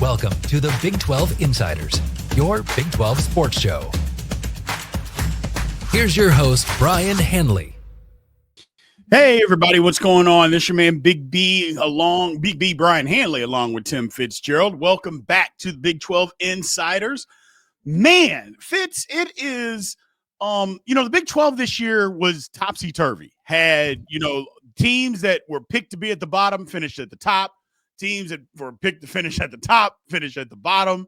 Welcome to the Big 12 Insiders, your Big 12 sports show. Here's your host, Brien Hanley. Hey, everybody, what's going on? This is your man, Big B, Brien Hanley, along with Tim Fitzgerald. Welcome back to the Big 12 Insiders. Man, Fitz, it is, the Big 12 this year was topsy-turvy. Had, teams that were picked to be at the bottom, finished at the top. Teams that were picked to finish at the top, finished at the bottom.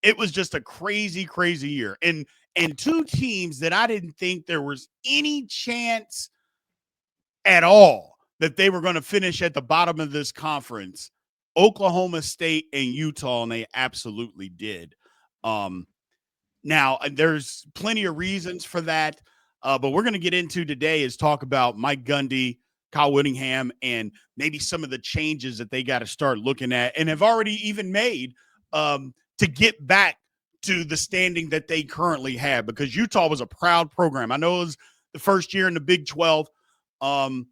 It was just a crazy, crazy year. And two teams that I didn't think there was any chance at all that they were going to finish at the bottom of this conference, Oklahoma State and Utah, and they absolutely did. Now, there's plenty of reasons for that, but we're going to get into today is talk about Mike Gundy, Kyle Whittingham, and maybe some of the changes that they got to start looking at and have already even made to get back to the standing that they currently have, because Utah was a proud program. I know it was the first year in the Big 12, and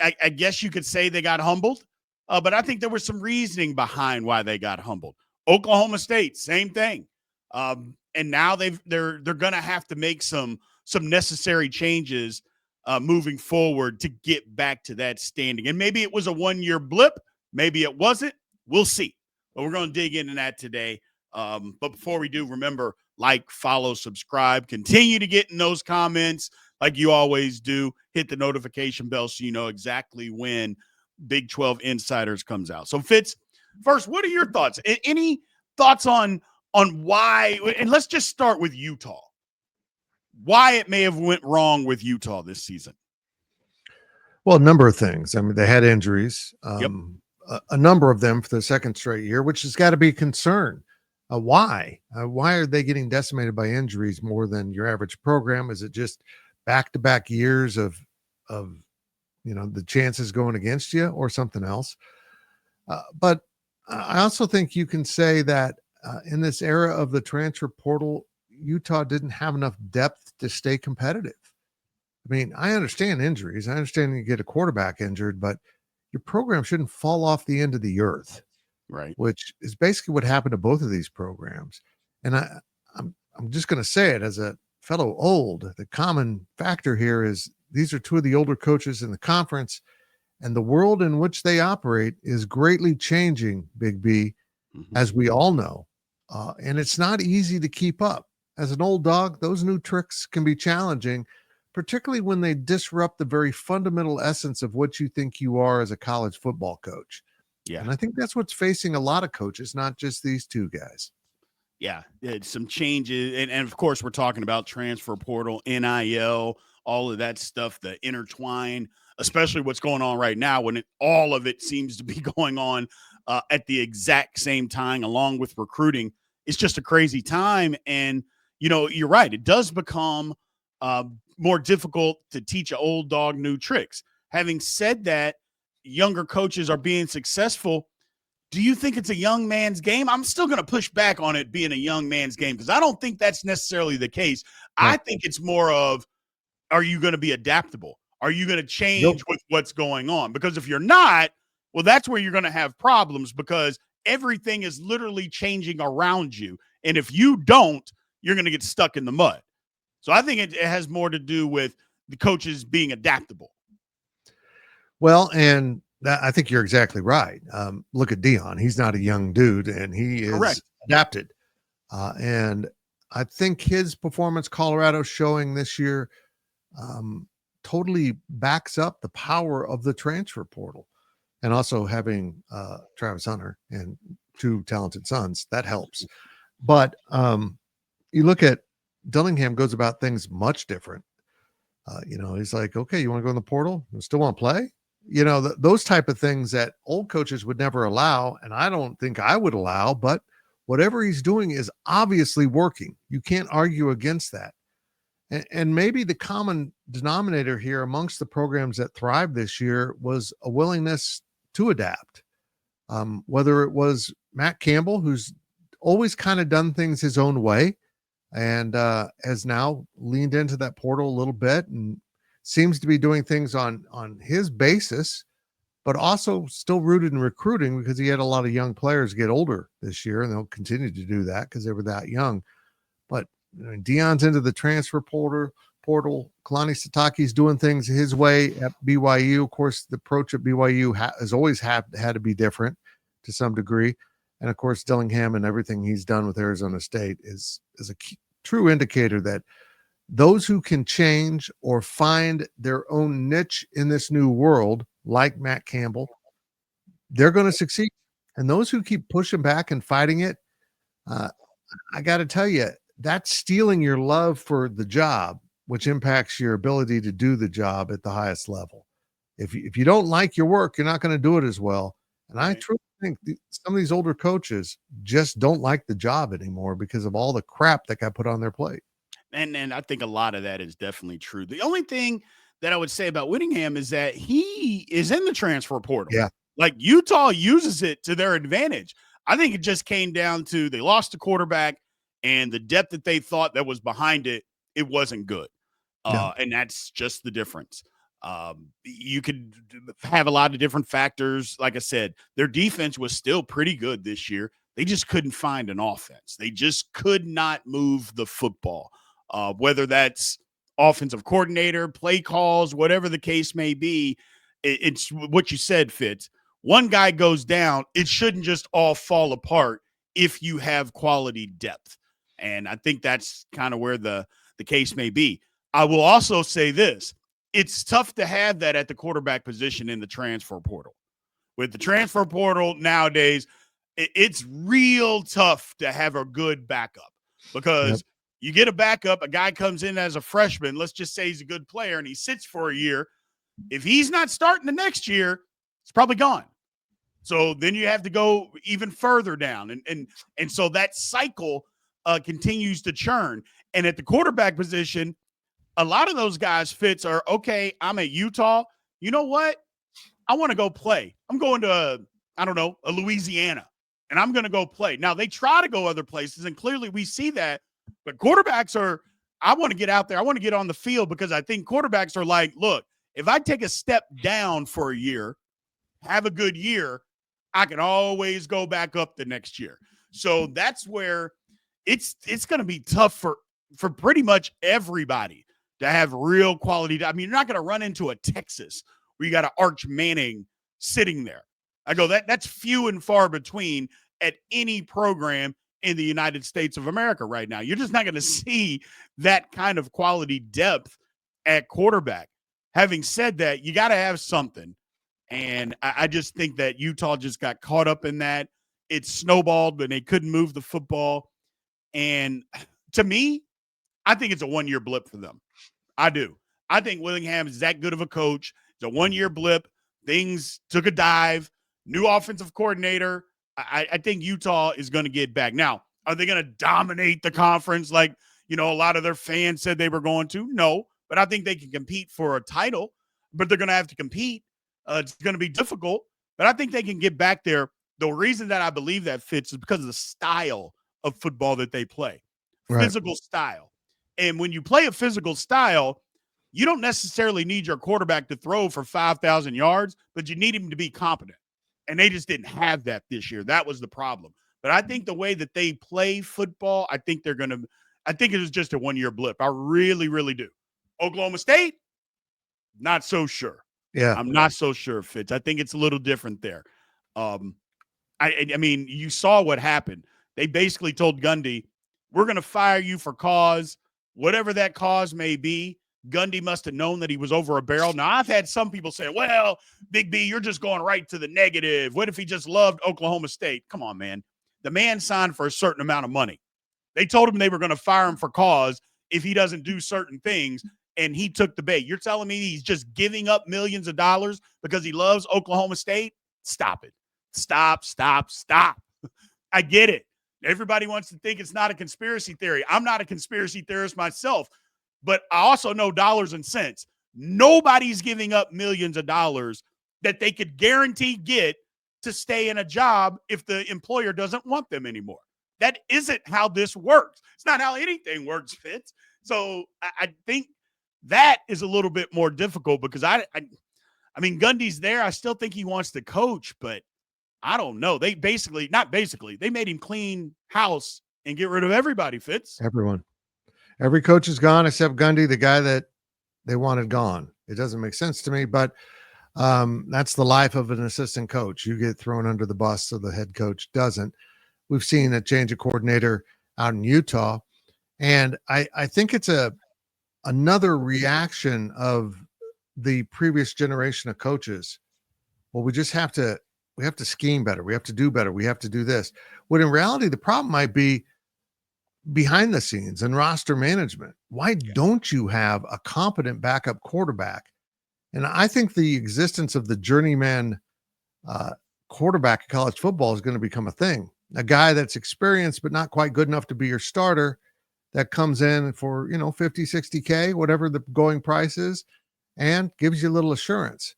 I guess you could say they got humbled, but I think there was some reasoning behind why they got humbled. Oklahoma State, same thing. And now they're going to have to make some necessary changes moving forward to get back to that standing. And maybe it was a one-year blip. Maybe it wasn't. We'll see. But we're going to dig into that today. But before we do, remember, like, follow, subscribe, continue to get in those comments like you always do. Hit the notification bell so you know exactly when Big 12 Insiders comes out. So, Fitz, first, what are your thoughts? Any thoughts on why? And let's just start with Utah. Why it may have went wrong with Utah this season? Well, a number of things. I mean, they had injuries, Yep. a number of them for the second straight year, which has got to be a concern. Why are they getting decimated by injuries more than your average program? Is it just back-to-back years of the chances going against you, or something else? But I also think you can say that in this era of the transfer portal, Utah didn't have enough depth to stay competitive. I mean, I understand injuries. I understand you get a quarterback injured, but your program shouldn't fall off the end of the earth, right? Which is basically what happened to both of these programs. And I'm just going to say it as a fellow old. The common factor here is these are two of the older coaches in the conference, and the world in which they operate is greatly changing, Big B, as we all know. And it's not easy to keep up. As an old dog, those new tricks can be challenging, particularly when they disrupt the very fundamental essence of what you think you are as a college football coach. Yeah. And I think that's what's facing a lot of coaches, not just these two guys. Yeah, some changes. And of course, we're talking about transfer portal, NIL, all of that stuff, the intertwine, especially what's going on right now when all of it seems to be going on at the exact same time, along with recruiting. It's just a crazy time. And, you're right. It does become more difficult to teach an old dog new tricks. Having said that, younger coaches are being successful. Do you think it's a young man's game? I'm still going to push back on it being a young man's game, because I don't think that's necessarily the case. I think it's more of, are you going to be adaptable? Are you going to change with what's going on? Because if you're not, well, that's where you're going to have problems, because everything is literally changing around you. And if you don't, you're going to get stuck in the mud. So I think it has more to do with the coaches being adaptable. Well, and I think you're exactly right. Look at Dion. He's not a young dude, and he is Correct. Adapted. And I think his performance, Colorado showing this year, totally backs up the power of the transfer portal. And also having Travis Hunter and two talented sons, that helps. But you look at Dillingham goes about things much different. He's like, okay, you want to go in the portal? You still want to play? Those type of things that old coaches would never allow, and I don't think I would allow, but whatever he's doing is obviously working. You can't argue against that. And maybe the common denominator here amongst the programs that thrived this year was a willingness to adapt. Whether it was Matt Campbell, who's always kind of done things his own way and has now leaned into that portal a little bit and seems to be doing things on his basis, but also still rooted in recruiting because he had a lot of young players get older this year, and they'll continue to do that because they were that young. But Deion's into the transfer portal. Kalani Sitake's doing things his way at BYU. Of course, the approach at BYU has always had to be different to some degree. And of course, Dillingham and everything he's done with Arizona State is a true indicator that those who can change or find their own niche in this new world, like Matt Campbell, they're going to succeed. And those who keep pushing back and fighting it, I got to tell you, that's stealing your love for the job, which impacts your ability to do the job at the highest level. If you don't like your work, you're not going to do it as well. And I truly think some of these older coaches just don't like the job anymore because of all the crap that got put on their plate. And I think a lot of that is definitely true. The only thing that I would say about Whittingham is that he is in the transfer portal. Yeah. Like Utah uses it to their advantage. I think it just came down to they lost the quarterback and the depth that they thought that was behind it, it wasn't good. And that's just the difference. You could have a lot of different factors. Like I said, their defense was still pretty good this year. They just couldn't find an offense. They just could not move the football, whether that's offensive coordinator, play calls, whatever the case may be. It's what you said, Fitz. One guy goes down, it shouldn't just all fall apart if you have quality depth. And I think that's kind of where the case may be. I will also say this. It's tough to have that at the quarterback position in the transfer portal. With the transfer portal nowadays, it's real tough to have a good backup because you get a backup, a guy comes in as a freshman, let's just say he's a good player, and he sits for a year. If he's not starting the next year, it's probably gone. So then you have to go even further down. And so that cycle continues to churn. And at the quarterback position, a lot of those guys Fitz are, okay, I'm at Utah. You know what? I want to go play. I'm going to, a Louisiana, and I'm going to go play. Now, they try to go other places, and clearly we see that. But quarterbacks are, I want to get out there. I want to get on the field because I think quarterbacks are like, look, if I take a step down for a year, have a good year, I can always go back up the next year. So that's where it's going to be tough for pretty much everybody to have real quality. I mean, you're not going to run into a Texas where you got an Arch Manning sitting there. I go, that's few and far between at any program in the United States of America right now. You're just not going to see that kind of quality depth at quarterback. Having said that, you got to have something. And I just think that Utah just got caught up in that. It snowballed, but they couldn't move the football. And to me, I think it's a one-year blip for them. I do. I think Whittingham is that good of a coach. It's a one-year blip. Things took a dive. New offensive coordinator. I think Utah is going to get back. Now, are they going to dominate the conference like, a lot of their fans said they were going to? No, but I think they can compete for a title, but they're going to have to compete. It's going to be difficult, but I think they can get back there. The reason that I believe that fits is because of the style of football that they play. Right. Physical style. And when you play a physical style, you don't necessarily need your quarterback to throw for 5,000 yards, but you need him to be competent. And they just didn't have that this year. That was the problem. But I think the way that they play football, I think it was just a one-year blip. I really, really do. Oklahoma State, not so sure. Yeah. I'm not so sure, Fitz. I think it's a little different there. I mean, you saw what happened. They basically told Gundy, we're going to fire you for cause, whatever that cause may be. Gundy must have known that he was over a barrel. Now, I've had some people say, well, Big B, you're just going right to the negative. What if he just loved Oklahoma State? Come on, man. The man signed for a certain amount of money. They told him they were going to fire him for cause if he doesn't do certain things, and he took the bait. You're telling me he's just giving up millions of dollars because he loves Oklahoma State? Stop it. Stop. I get it. Everybody wants to think it's not a conspiracy theory. I'm not a conspiracy theorist myself. But I also know dollars and cents. Nobody's giving up millions of dollars that they could guarantee get to stay in a job if the employer doesn't want them anymore. That isn't how this works. It's not how anything works, Fitz. So I think that is a little bit more difficult because I I mean, Gundy's there. I still think he wants to coach, but I don't know. They they made him clean house and get rid of everybody, Fitz. Everyone. Every coach is gone except Gundy, the guy that they wanted gone. It doesn't make sense to me, but that's the life of an assistant coach. You get thrown under the bus, so the head coach doesn't. We've seen a change of coordinator out in Utah, and I think it's another reaction of the previous generation of coaches. Well, we have to scheme better. We have to do better. We have to do this. When in reality, the problem might be behind the scenes and roster management. Why don't you have a competent backup quarterback? And I think the existence of the journeyman quarterback in college football is going to become a thing. A guy that's experienced but not quite good enough to be your starter, that comes in for 50, 60K, whatever the going price is, and gives you a little assurance.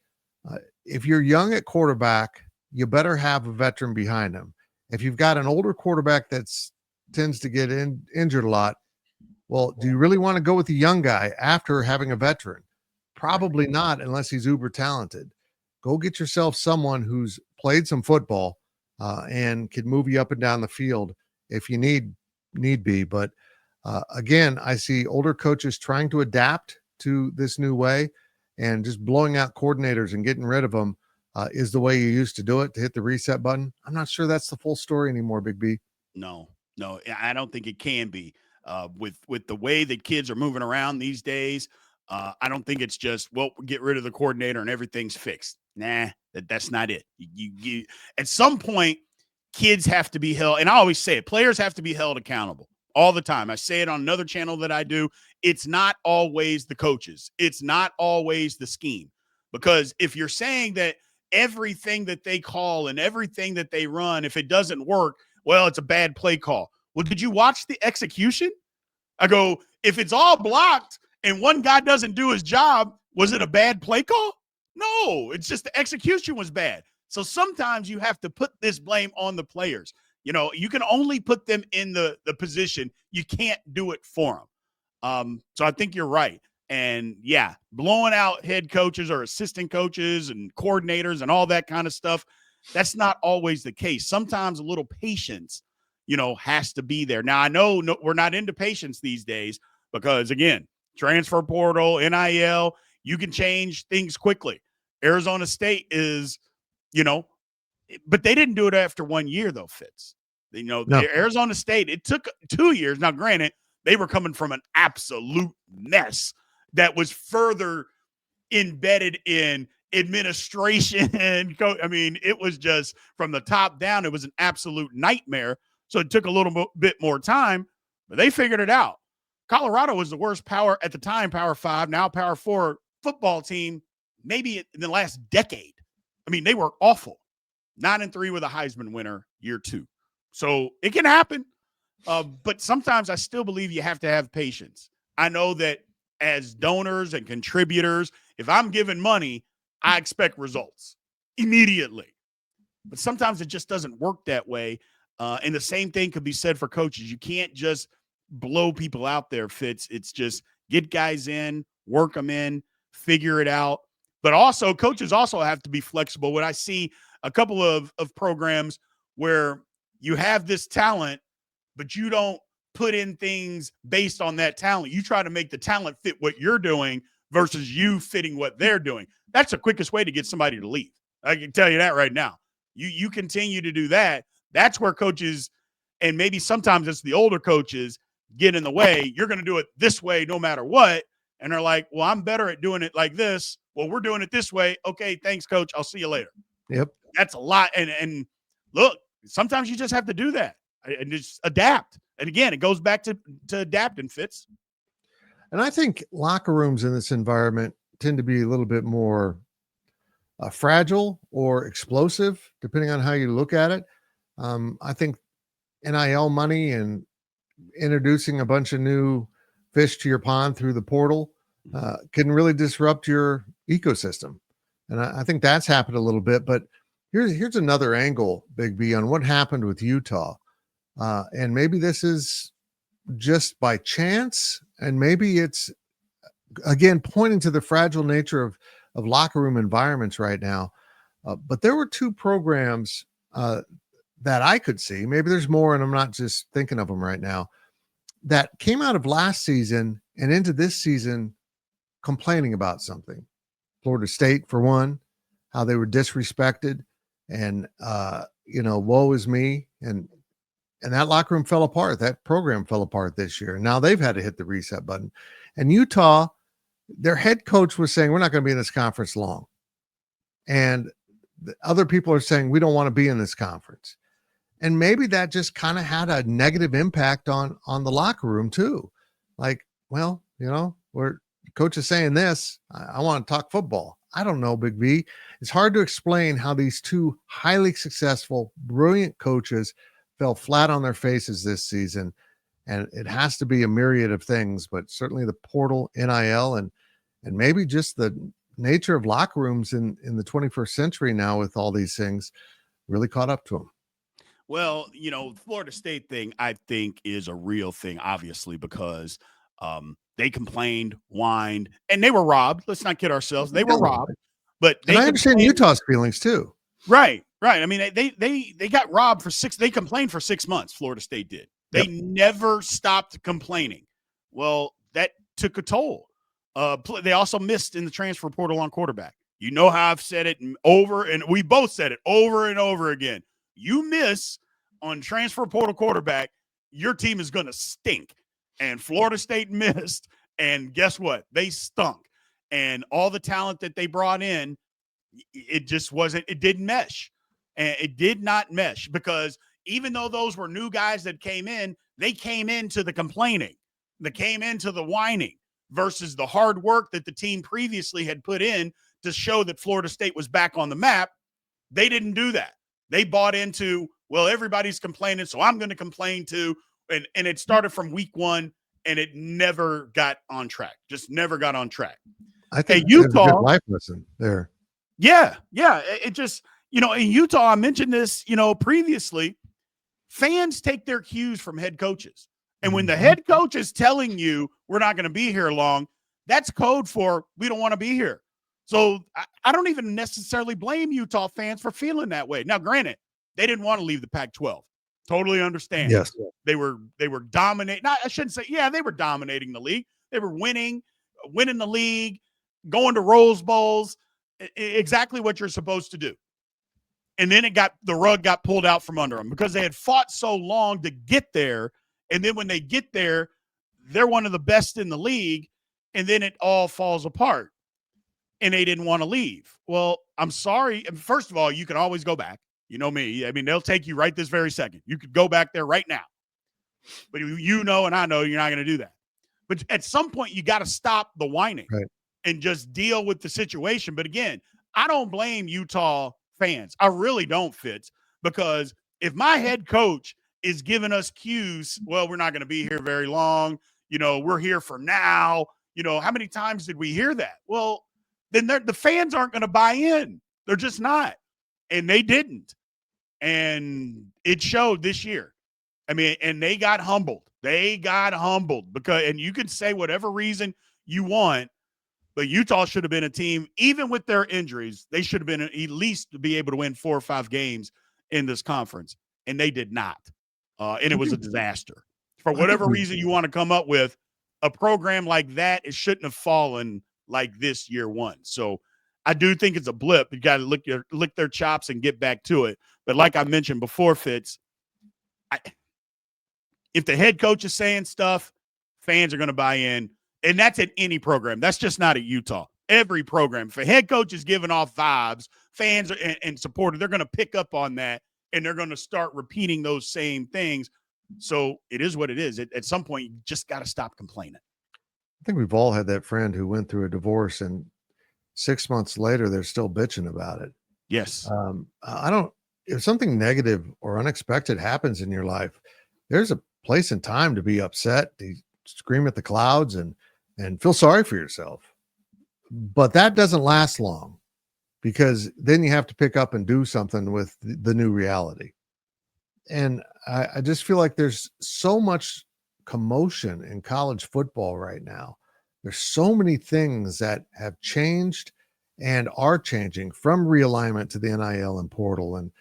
If you're young at quarterback, you better have a veteran behind him. If you've got an older quarterback that's tends to get injured a lot, well, do you really want to go with the young guy after having a veteran? Probably not, unless he's uber talented. Go get yourself someone who's played some football and can move you up and down the field if you need be. But again, I see older coaches trying to adapt to this new way, and just blowing out coordinators and getting rid of them is the way you used to do it, to hit the reset button. I'm not sure that's the full story anymore, Big B. No, I don't think it can be. With the way that kids are moving around these days, I don't think it's just, well, get rid of the coordinator and everything's fixed. Nah, that's not it. You at some point, kids have to be held, and I always say it, players have to be held accountable all the time. I say it on another channel that I do. It's not always the coaches. It's not always the scheme. Because if you're saying that everything that they call and everything that they run, if it doesn't work, well, it's a bad play call. Well, did you watch the execution? I go, if it's all blocked and one guy doesn't do his job, was it a bad play call? No, it's just the execution was bad. So sometimes you have to put this blame on the players. You can only put them in the position. You can't do it for them. So I think you're right. And yeah, blowing out head coaches or assistant coaches and coordinators and all that kind of stuff, that's not always the case. Sometimes a little patience, has to be there. Now, I know we're not into patience these days because, again, transfer portal, NIL, you can change things quickly. Arizona State is, but they didn't do it after 1 year, though, Fitz. No. Arizona State, it took 2 years. Now, granted, they were coming from an absolute mess that was further embedded in administration. I mean, it was just from the top down, it was an absolute nightmare. So it took a little bit more time, but they figured it out. Colorado was the worst Power 5, now Power 4 football team, maybe in the last decade. I mean, they were awful. 9-3 with a Heisman winner year 2. So it can happen. But sometimes I still believe you have to have patience. I know that as donors and contributors, if I'm giving money, I expect results immediately. But sometimes it just doesn't work that way. And the same thing could be said for coaches. You can't just blow people out there, Fitz. It's just get guys in, work them in, figure it out. But also, coaches also have to be flexible. When I see a couple of programs where you have this talent, but you don't put in things based on that talent. You try to make the talent fit what you're doing versus you fitting what they're doing. That's the quickest way to get somebody to leave. I can tell you that right now. You continue to do that. That's where coaches, and maybe sometimes it's the older coaches, get in the way. You're going to do it this way no matter what. And they're like, well, I'm better at doing it like this. Well, we're doing it this way. Okay, thanks, coach. I'll see you later. Yep. That's a lot. And look, sometimes you just have to do that and just adapt. And again, it goes back to adapting, Fitz. And I think locker rooms in this environment tend to be a little bit more fragile or explosive, depending on how you look at it. I think NIL money and introducing a bunch of new fish to your pond through the portal can really disrupt your ecosystem. And I think that's happened a little bit. But here's another angle, Big B, on what happened with Utah. And maybe this is just by chance, and maybe it's, again, pointing to the fragile nature of locker room environments right now. But there were two programs that I could see. Maybe there's more, and I'm not just thinking of them right now, that came out of last season and into this season complaining about something. Florida State, for one, how they were disrespected, and woe is me, and that locker room fell apart. That program fell apart this year. Now they've had to hit the reset button. And Utah, their head coach was saying, we're not going to be in this conference long. And the other people are saying, we don't want to be in this conference. And maybe that just kind of had a negative impact on the locker room too. Like, well, we're coach is saying this, I want to talk football. I don't know, Big V. It's hard to explain how these two highly successful, brilliant coaches fell flat on their faces this season. And it has to be a myriad of things, but certainly the portal, NIL, and maybe just the nature of locker rooms in the 21st century now with all these things really caught up to them. Well, Florida State thing, I think, is a real thing, obviously, because they complained, whined, and they were robbed. Let's not kid ourselves. They were robbed. But I understand Utah's feelings too. Right. I mean, they got robbed for they complained for 6 months, Florida State did. They never stopped complaining. Well, that took a toll. They also missed in the transfer portal on quarterback. You know how I've said it over, and we both said it over and over again. You miss on transfer portal quarterback, your team is going to stink. And Florida State missed, and guess what? They stunk. And all the talent that they brought in, it just wasn't – it didn't mesh. And it did not mesh because even though those were new guys that came in, they came into the complaining. They came into the whining versus the hard work that the team previously had put in to show that Florida State was back on the map. They didn't do that. They bought into, well, everybody's complaining, so I'm going to complain too. And it started from week one, and it never got on track. Just never got on track. I think Utah, a good life lesson there. Yeah. It just, in Utah, I mentioned this, previously, fans take their cues from head coaches. And when the head coach is telling you we're not going to be here long, that's code for we don't want to be here. So I don't even necessarily blame Utah fans for feeling that way. Now, granted, they didn't want to leave the Pac-12. Totally understand. Yes. They were dominating. I shouldn't say, they were dominating the league. They were winning the league, going to Rose Bowls, exactly what you're supposed to do. And then the rug got pulled out from under them because they had fought so long to get there. And then when they get there, they're one of the best in the league. And then it all falls apart. And they didn't want to leave. Well, I'm sorry. First of all, you can always go back. You know me. I mean, they'll take you right this very second. You could go back there right now. But and I know you're not going to do that. But at some point, you got to stop the whining and just deal with the situation. But again, I don't blame Utah fans. I really don't, Fitz, because if my head coach is giving us cues, well, we're not going to be here very long. We're here for now. How many times did we hear that? Well, then the fans aren't going to buy in. They're just not. And they didn't. And it showed this year. I mean, and they got humbled. And you can say whatever reason you want, but Utah should have been a team, even with their injuries, they should have been at least to be able to win 4 or 5 games in this conference. And they did not. And it was a disaster. For whatever reason you want to come up with, a program like that, it shouldn't have fallen like this year one. So I do think it's a blip. You got to lick their chops and get back to it. But like I mentioned before, Fitz, if the head coach is saying stuff, fans are going to buy in. And that's at any program. That's just not at Utah. Every program. If a head coach is giving off vibes, fans and supporters, they're going to pick up on that, and they're going to start repeating those same things. So it is what it is. At some point, you just got to stop complaining. I think we've all had that friend who went through a divorce, and 6 months later, they're still bitching about it. Yes. If something negative or unexpected happens in your life, there's a place and time to be upset, to scream at the clouds and feel sorry for yourself. But that doesn't last long, because then you have to pick up and do something with the new reality. And I just feel like there's so much commotion in college football right now. There's so many things that have changed, and are changing from realignment to the NIL and portal and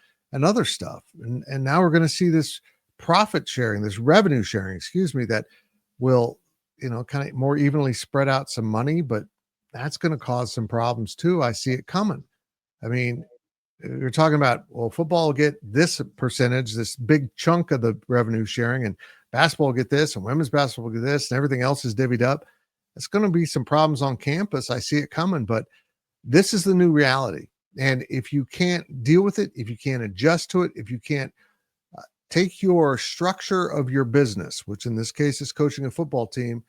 other stuff. And now we're going to see this profit sharing, this revenue sharing, that will, kind of more evenly spread out some money, but that's going to cause some problems too. I see it coming. I mean, you're talking about, well, football will get this percentage, this big chunk of the revenue sharing, and basketball will get this, and women's basketball will get this, and everything else is divvied up. It's going to be some problems on campus. I see it coming, but this is the new reality. And if you can't deal with it, if you can't adjust to it, if you can't take your structure of your business, which in this case is coaching a football team,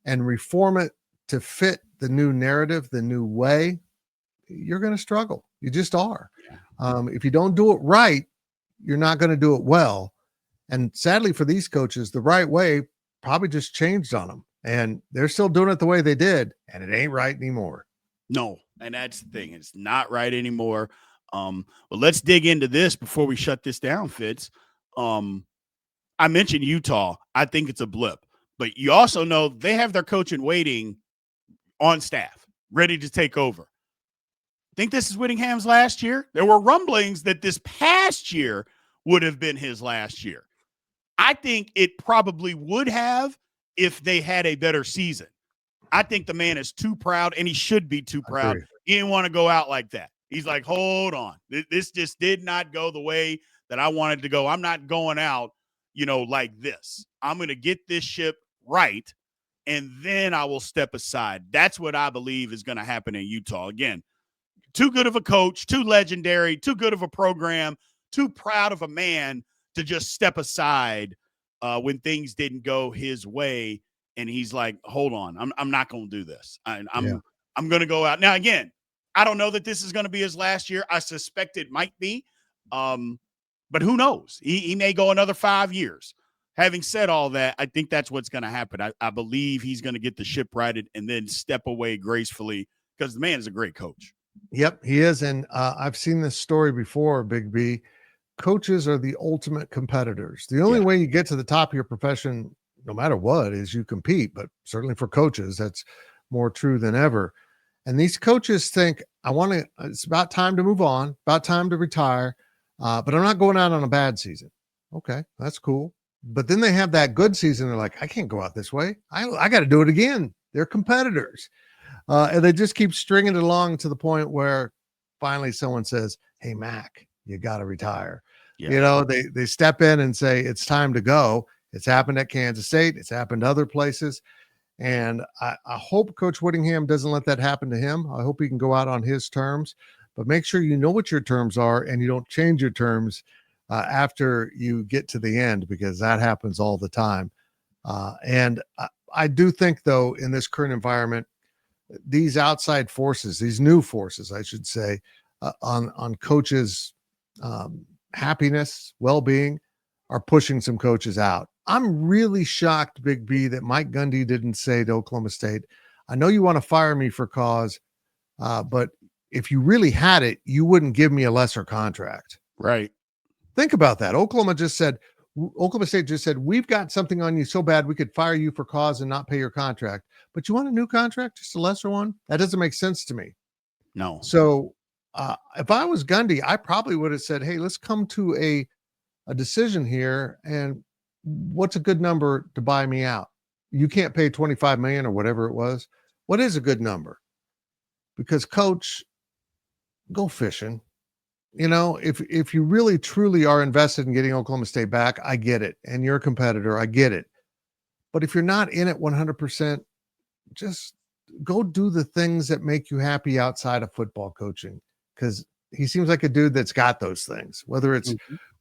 and reform it to fit the new narrative, the new way, you're going to struggle. You just are. If you don't do it right, you're not going to do it well. And sadly for these coaches, the right way probably just changed on them. And they're still doing it the way they did, and it ain't right anymore. No, and that's the thing. It's not right anymore. But let's dig into this before we shut this down, Fitz. I mentioned Utah. I think it's a blip. But you also know they have their coach in waiting on staff, ready to take over. Think this is Whittingham's last year? There were rumblings that this past year would have been his last year. I think it probably would have if they had a better season. I think the man is too proud, and he should be too proud. He didn't want to go out like that. He's like, hold on. This just did not go the way that I wanted to go. I'm not going out, like this. I'm going to get this ship right, and then I will step aside. That's what I believe is going to happen in Utah. Again, too good of a coach, too legendary, too good of a program, too proud of a man to just step aside when things didn't go his way. And he's like, hold on, I'm not going to do this. I'm going to go out. Now, again, I don't know that this is going to be his last year. I suspect it might be. But who knows? He may go another 5 years. Having said all that, I think that's what's going to happen. I believe he's going to get the ship righted and then step away gracefully because the man is a great coach. Yep, he is. And I've seen this story before, Big B. Coaches are the ultimate competitors. The only way you get to the top of your profession, no matter what, is you compete. But certainly for coaches, that's more true than ever. And these coaches think, it's about time to move on, about time to retire, but I'm not going out on a bad season. Okay, that's cool. But then they have that good season. They're like, I can't go out this way. I got to do it again. They're competitors. And they just keep stringing it along to the point where finally someone says, hey, Mac, you got to retire. Yeah. They step in and say, it's time to go. It's happened at Kansas State. It's happened to other places. And I hope Coach Whittingham doesn't let that happen to him. I hope he can go out on his terms, but make sure you know what your terms are and you don't change your terms after you get to the end, because that happens all the time. And I do think, though, in this current environment, these outside forces, these new forces, I should say, on coaches' happiness, well-being, are pushing some coaches out. I'm really shocked, Big B, that Mike Gundy didn't say to Oklahoma State, I know you want to fire me for cause, but if you really had it, you wouldn't give me a lesser contract. Right. Think about that. Oklahoma State just said, we've got something on you so bad we could fire you for cause and not pay your contract. But you want a new contract, just a lesser one? That doesn't make sense to me. No. So if I was Gundy, I probably would have said, hey, let's come to a decision here. And what's a good number to buy me out? You can't pay $25 million or whatever it was. What is a good number? Because, coach, go fishing. If you really truly are invested in getting Oklahoma State back, I get it. And you're a competitor, I get it. But if you're not in it 100%, just go do the things that make you happy outside of football coaching. Because he seems like a dude that's got those things, whether it's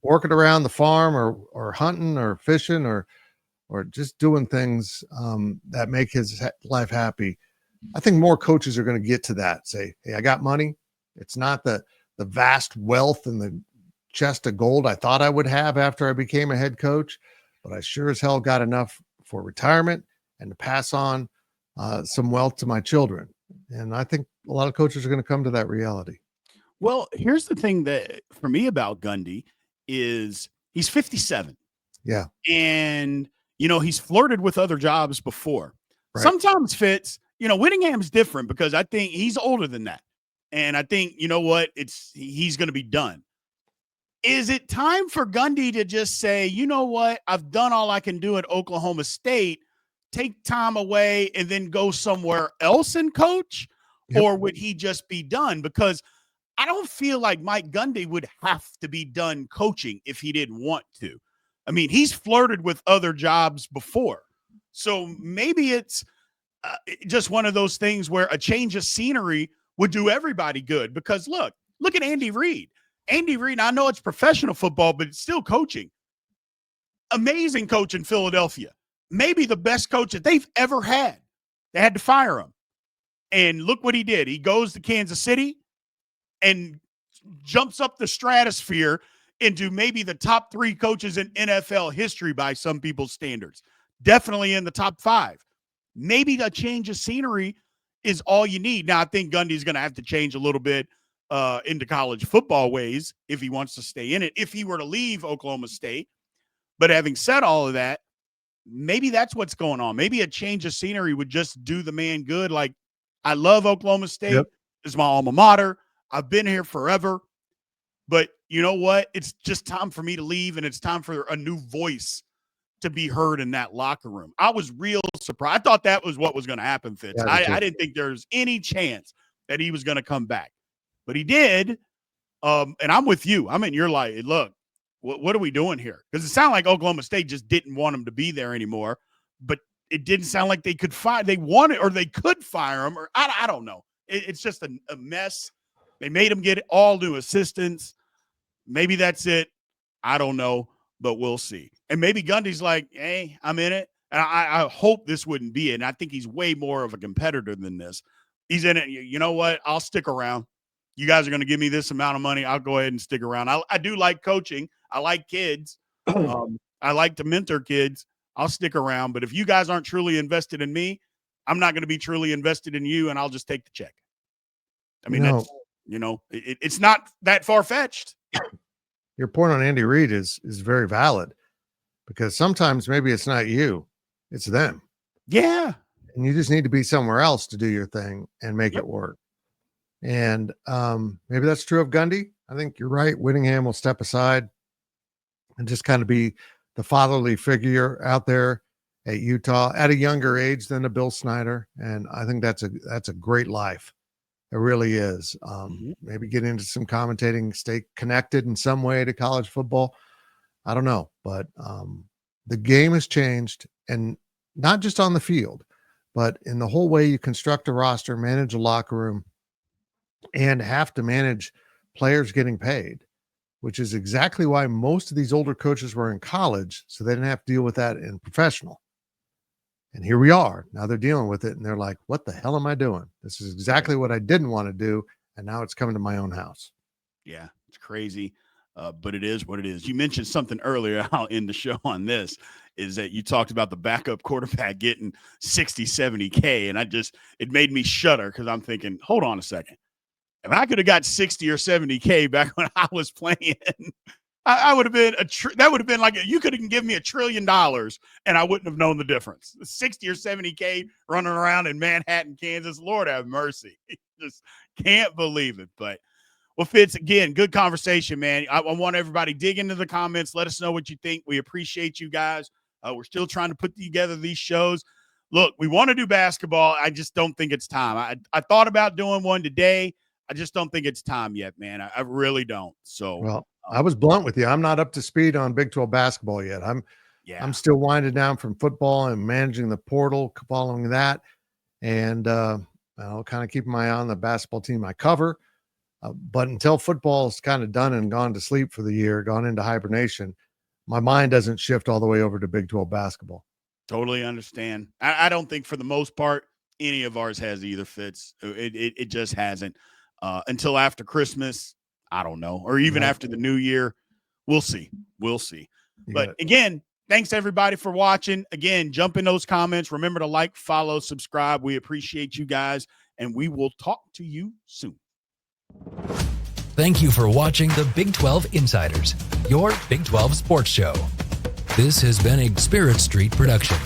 working around the farm or hunting or fishing or just doing things that make his life happy. I think more coaches are going to get to that. Say, hey, I got money. It's not the vast wealth and the chest of gold I thought I would have after I became a head coach, but I sure as hell got enough for retirement and to pass on some wealth to my children. And I think a lot of coaches are going to come to that reality. Well, here's the thing that for me about Gundy is he's 57. Yeah. And, he's flirted with other jobs before. Right. Sometimes Fitz, Whittingham's different because I think he's older than that. And I think, you know what, he's going to be done. Is it time for Gundy to just say, you know what, I've done all I can do at Oklahoma State, take time away and then go somewhere else and coach? Yep. Or would he just be done? Because I don't feel like Mike Gundy would have to be done coaching if he didn't want to. I mean, he's flirted with other jobs before. So maybe it's just one of those things where a change of scenery would do everybody good. Because look at Andy Reid. Andy Reid, I know it's professional football, but it's still coaching. Amazing coach in Philadelphia. Maybe the best coach that they've ever had. They had to fire him. And look what he did. He goes to Kansas City and jumps up the stratosphere into maybe the top 3 coaches in NFL history by some people's standards. Definitely in the top 5. Maybe a change of scenery is all you need. Now, I think Gundy's going to have to change a little bit into college football ways if he wants to stay in it, if he were to leave Oklahoma State. But having said all of that, maybe that's what's going on. Maybe a change of scenery would just do the man good. Like, I love Oklahoma State. Yep. It's my alma mater. I've been here forever. But you know what? It's just time for me to leave, and it's time for a new voice to be heard in that locker room. I was real surprised. I thought that was what was going to happen, Fitz. Yeah, I didn't think there was any chance that he was going to come back. But he did, and I'm with you. I'm in your light. Look, what are we doing here? Because it sounded like Oklahoma State just didn't want him to be there anymore, but it didn't sound like they could fire. They wanted, or they could fire him, or I don't know. It's just a mess. They made him get all new assistants. Maybe that's it. I don't know, but we'll see. And maybe Gundy's like, hey, I'm in it. And I hope this wouldn't be it. And I think he's way more of a competitor than this. He's in it. You know what? I'll stick around. You guys are going to give me this amount of money. I'll go ahead and stick around. I do like coaching. I like kids. I like to mentor kids. I'll stick around. But if you guys aren't truly invested in me, I'm not going to be truly invested in you, and I'll just take the check. I mean, that's, it's not that far-fetched. Your point on Andy Reid is very valid, because sometimes maybe it's not you, it's them. Yeah. And you just need to be somewhere else to do your thing and make it work. And maybe that's true of Gundy. I think you're right. Whittingham will step aside and just kind of be the fatherly figure out there at Utah at a younger age than a Bill Snyder. And I think that's a great life. It really is. Maybe get into some commentating, stay connected in some way to college football. I don't know, but the game has changed, and not just on the field, but in the whole way you construct a roster, manage a locker room, and have to manage players getting paid, which is exactly why most of these older coaches were in college, so they didn't have to deal with that in professional. And here we are. Now they're dealing with it, and they're like, what the hell am I doing? This is exactly what I didn't want to do, and now it's coming to my own house. Yeah, it's crazy, but it is what it is. You mentioned something earlier, I'll end the show on this, is that you talked about the backup quarterback getting 60, 70K, and it made me shudder, because I'm thinking, hold on a second. If I could have got 60 or 70K back when I was playing, I would have been that would have been like, you could have given me $1 trillion and I wouldn't have known the difference. 60 or 70K running around in Manhattan, Kansas. Lord have mercy. Just can't believe it. But, well, Fitz, again, good conversation, man. I want everybody dig into the comments. Let us know what you think. We appreciate you guys. We're still trying to put together these shows. Look, we want to do basketball. I just don't think it's time. I thought about doing one today. I just don't think it's time yet, man. I really don't. So, well, I was blunt with you. I'm not up to speed on Big 12 basketball yet. I'm still winding down from football and managing the portal following that. And I'll kind of keep my eye on the basketball team I cover. But until football is kind of done and gone to sleep for the year, gone into hibernation, my mind doesn't shift all the way over to Big 12 basketball. Totally understand. I don't think for the most part any of ours has either, Fitz. It just hasn't. Until after Christmas, I don't know, or even after the new year. We'll see. But again, thanks everybody for watching. Again, jump in those comments. Remember to like, follow, subscribe. We appreciate you guys, and we will talk to you soon. Thank you for watching the Big 12 Insiders, your Big 12 sports show. This has been a Spirit Street production.